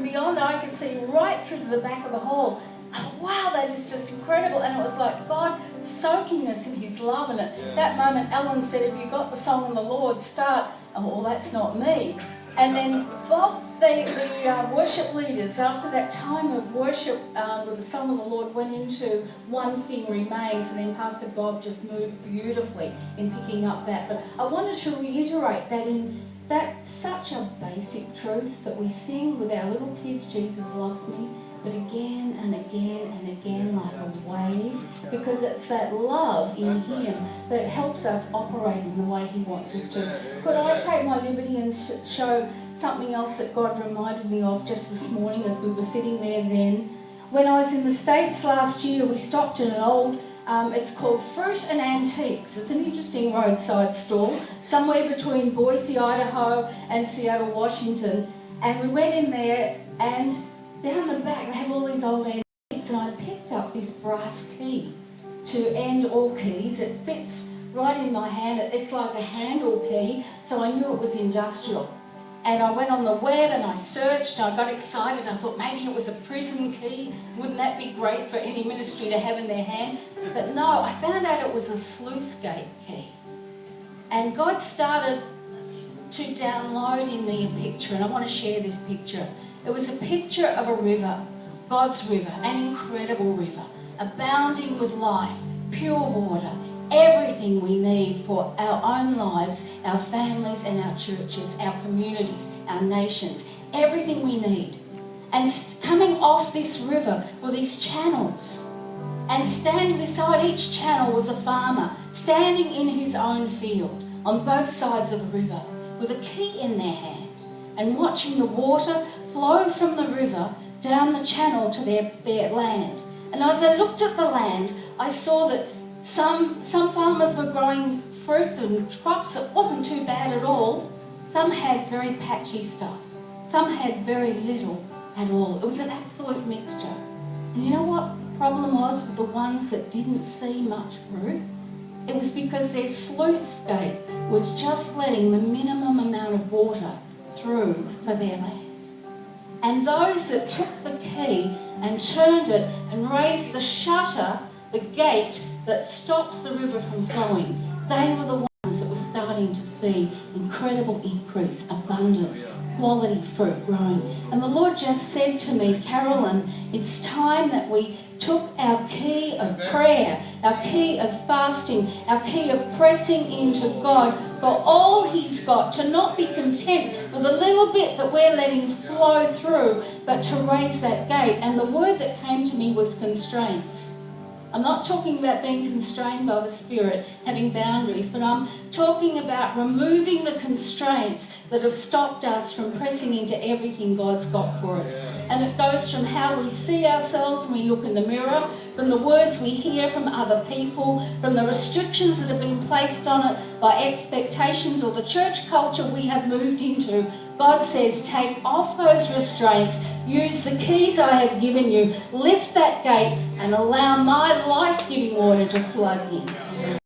from beyond, I could see right through to the back of the hall. Oh, wow, that is just incredible. And it was like God soaking us in his love. And at that moment, Ellen said, if you got the song of the Lord, start. Oh, well, that's not me. And then Bob, the worship leaders, after that time of worship with the song of the Lord, went into One Thing Remains, and then Pastor Bob just moved beautifully in picking up that. But I wanted to reiterate that that's such a basic truth that we sing with our little kids, Jesus loves me, but again and again and again like a wave, because it's that love in him that helps us operate in the way he wants us to. Could I take my liberty and show something else that God reminded me of just this morning as we were sitting there then? When I was in the States last year, we stopped in an old, it's called Fruit and Antiques. It's an interesting roadside stall, somewhere between Boise, Idaho and Seattle, Washington. And we went in there, and down the back they have all these old antiques, and I picked up this brass key to end all keys. It fits right in my hand. It's like a handle key, so I knew it was industrial. And I went on the web and I searched, and I got excited. I thought maybe it was a prison key. Wouldn't that be great for any ministry to have in their hand? But no, I found out it was a sluice gate key. And God started to download in me a picture, and I want to share this picture. It was a picture of a river, God's river, an incredible river, abounding with life, pure water, everything we need for our own lives, our families and our churches, our communities, our nations, everything we need. And coming off this river were these channels. And standing beside each channel was a farmer, standing in his own field on both sides of the river with a key in their hand and watching the water flow from the river down the channel to their land. And as I looked at the land, I saw that some farmers were growing fruit and crops that wasn't too bad at all. Some had very patchy stuff. Some had very little at all. It was an absolute mixture. And you know what the problem was with the ones that didn't see much fruit? It was because their sluice gate was just letting the minimum amount of water through for their land. And those that took the key and turned it and raised the shutter, the gate that stops the river from flowing, they were the ones that were starting to see incredible increase, abundance, quality fruit growing. And the Lord just said to me, Carolyn, it's time that we took our key of prayer, our key of fasting, our key of pressing into God for all he's got, to not be content with a little bit that we're letting flow through, but to raise that gate. And the word that came to me was constraints. I'm not talking about being constrained by the Spirit, having boundaries, but I'm talking about removing the constraints that have stopped us from pressing into everything God's got for us. And it goes from how we see ourselves when we look in the mirror, from the words we hear from other people, from the restrictions that have been placed on it by expectations or the church culture we have moved into. God says, take off those restraints, use the keys I have given you, lift that gate and allow my life-giving water to flood in.